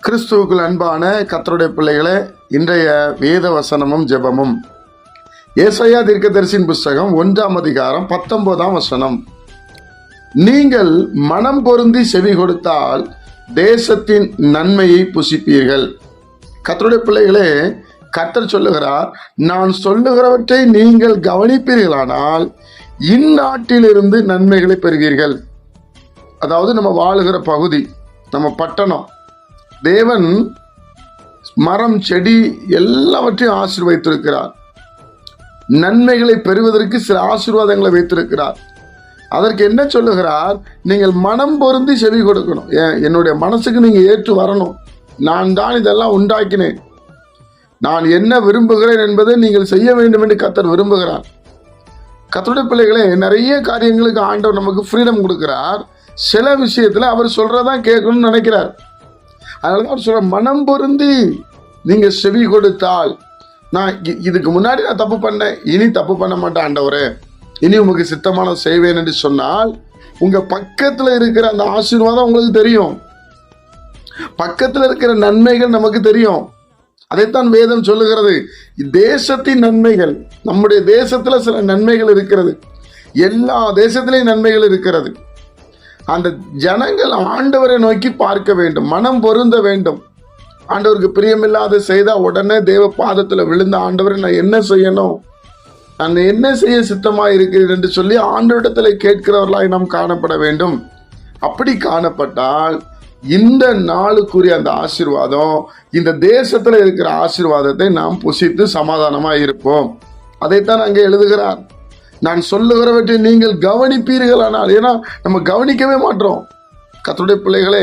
கிறிஸ்துவுக்குள் அன்பான கர்த்தருடைய பிள்ளைகளே, இன்றைய வேத வசனமும் ஜெபமும் ஏசாயா தீர்க்கதரிசியின் புஸ்தகம் 1ஆம் அதிகாரம் 19ஆம் வசனம். நீங்கள் மனம் பொருந்தி செவி கொடுத்தால் தேசத்தின் நன்மையை புசிப்பீர்கள். கர்த்தருடைய பிள்ளைகளே, கர்த்தர் சொல்லுகிறார், நான் சொல்லுகிறவற்றை நீங்கள் கவனிப்பீர்களானால் இந்நாட்டிலிருந்து நன்மைகளை பெறுவீர்கள். அதாவது நம்ம வாழுகிற பகுதி, நம்ம பட்டணம், தேவன் மரம் செடி எல்லாவற்றையும் ஆசீர்வதித்திருக்கிறார். நன்மைகளை பெறுவதற்கு சில ஆசீர்வாதங்களை வைத்திருக்கிறார். அதற்கு என்ன சொல்லுகிறார்? நீங்கள் மனம் பொருந்தி செவி கொடுக்கணும். என்னுடைய மனசுக்கு நீங்க ஏற்று வரணும். நான் தான் இதெல்லாம் உண்டாக்கினேன், நான் என்ன விரும்புகிறேன் என்பதை நீங்கள் செய்ய வேண்டும் என்று கர்த்தர் விரும்புகிறார். கர்த்தருடைய பிள்ளைகளே, நிறைய காரியங்களுக்கு ஆண்டவர் நமக்கு ஃப்ரீடம் கொடுக்கிறார். சில விஷயத்துல அவர் சொல்றதான் கேட்கணும்னு நினைக்கிறார். அதனால அவர் சொல்ற, மனம் பொருந்தி நீங்க செவி கொடுத்தால், நான் இதுக்கு முன்னாடி நான் தப்பு பண்ணேன், இனி தப்பு பண்ண மாட்டேன் ஆண்டவரே, இனி உங்களுக்கு சித்தமான செய்வேன் என்று சொன்னால், உங்க பக்கத்துல இருக்கிற அந்த ஆசீர்வாதம் உங்களுக்கு தெரியும், பக்கத்துல இருக்கிற நன்மைகள் நமக்கு தெரியும். அதைத்தான் வேதம் சொல்லுகிறது. தேசத்தின் நன்மைகள், நம்முடைய தேசத்துல சில நன்மைகள் இருக்கிறது, எல்லா தேசத்திலையும் நன்மைகள் இருக்கிறது. அந்த ஜனங்கள் ஆண்டவரை நோக்கி பார்க்க வேண்டும், மனம் பொருந்த வேண்டும். ஆண்டவருக்கு பிரியமில்லாத செய்தா உடனே தேவ பாதத்துல விழுந்த, ஆண்டவரை நான் என்ன செய்யணும், நான் என்ன செய்ய சித்தமாக இருக்கிறேன் என்று சொல்லி ஆண்டவரிடத்துல கேட்கிறவர்களாய் நாம் காணப்பட வேண்டும். அப்படி காணப்பட்டால் இந்த நாளுக்குரிய அந்த ஆசீர்வாதம், இந்த தேசத்துல இருக்கிற ஆசீர்வாதத்தை நாம் புசித்து சமாதானமா இருப்போம். அதைத்தான் அங்கே எழுதுகிறார். நான் சொல்லுகிறவற்றை நீங்கள் கவனிப்பீர்களானால். ஏன்னா நம்ம கவனிக்கவே மாட்டோம். கர்த்தருடைய பிள்ளைகளே,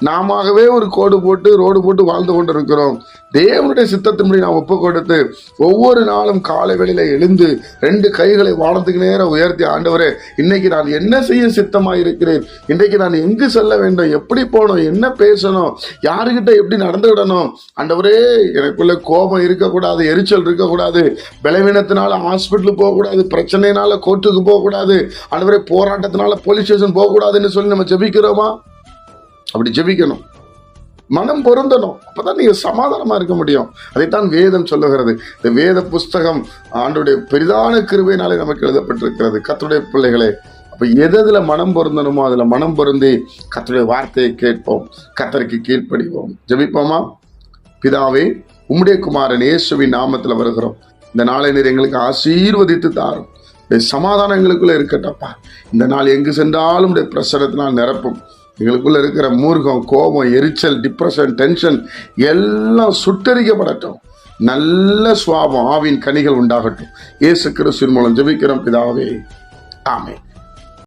நாமவே ஒரு கோடு போட்டு ரோடு போட்டு வாழ்ந்து கொண்டு இருக்கிறோம். தேவனுடைய சித்தத்தின்படி நாம் ஒப்பு கொடுத்து ஒவ்வொரு நாளும் காலை வேளையில எழுந்து 2 கைகளை வானத்துக்கு நேரம் உயர்த்தி, ஆண்டவரே இன்னைக்கு நான் என்ன செய்ய சித்தமாக இருக்கிறேன், இன்றைக்கு நான் எங்கு செல்ல வேண்டும், எப்படி போகணும், என்ன பேசணும், யாருக்கிட்ட எப்படி நடந்துவிடணும், ஆண்டவரே எனக்குள்ள கோபம் இருக்கக்கூடாது, எரிச்சல் இருக்கக்கூடாது, பலவீனத்தினால ஹாஸ்பிட்டலுக்கு போகக்கூடாது, பிரச்சனைனால கோர்ட்டுக்கு போகக்கூடாது, ஆண்டவரே போராட்டத்தினால போலீஸ் ஸ்டேஷன் போகக்கூடாதுன்னு சொல்லி நம்ம ஜெபிக்கிறோமா? அப்படி ஜெபிக்கணும், மனம் பொருந்தணும். அப்பதான் நீங்க சமாதானமா இருக்க முடியும். அதைத்தான் வேதம் சொல்லுகிறது. இந்த வேத புஸ்தகம் ஆண்டவருடைய பெரிதான கிருபையினாலே நமக்கு எழுதப்பட்டிருக்கிறது. கர்த்தருடைய பிள்ளைகளே, அப்ப எதுல மனம் பொருந்தணுமோ அதுல மனம் பொருந்தி கர்த்தருடைய வார்த்தையை கேட்போம், கர்த்தருக்கு கீழ்ப்படிவோம். ஜெபிப்போமா? பிதாவே, உம்முடைய குமாரன் இயேசுவின் நாமத்துல வருகிறோம். இந்த நாளை நீர் எங்களுக்கு ஆசீர்வதித்து தாரும். சமாதானம் எங்களுக்குள்ள இருக்கட்டப்பா. இந்த நாள் எங்கு சென்றாலும் உடைய பிரசனத்தினால் நிரப்பும். எங்களுக்குள்ள இருக்கிற மூர்க்கம், கோபம், எரிச்சல், டிப்ரெஷன், டென்ஷன் எல்லாம் சுட்டரிக்கப்படட்டும். நல்ல சுவாபம், ஆவின் கனிகள் உண்டாகட்டும். இயேசு கிறிஸ்துவின் மூலம் ஜெபிக்கிறோம் பிதாவே, ஆமென்.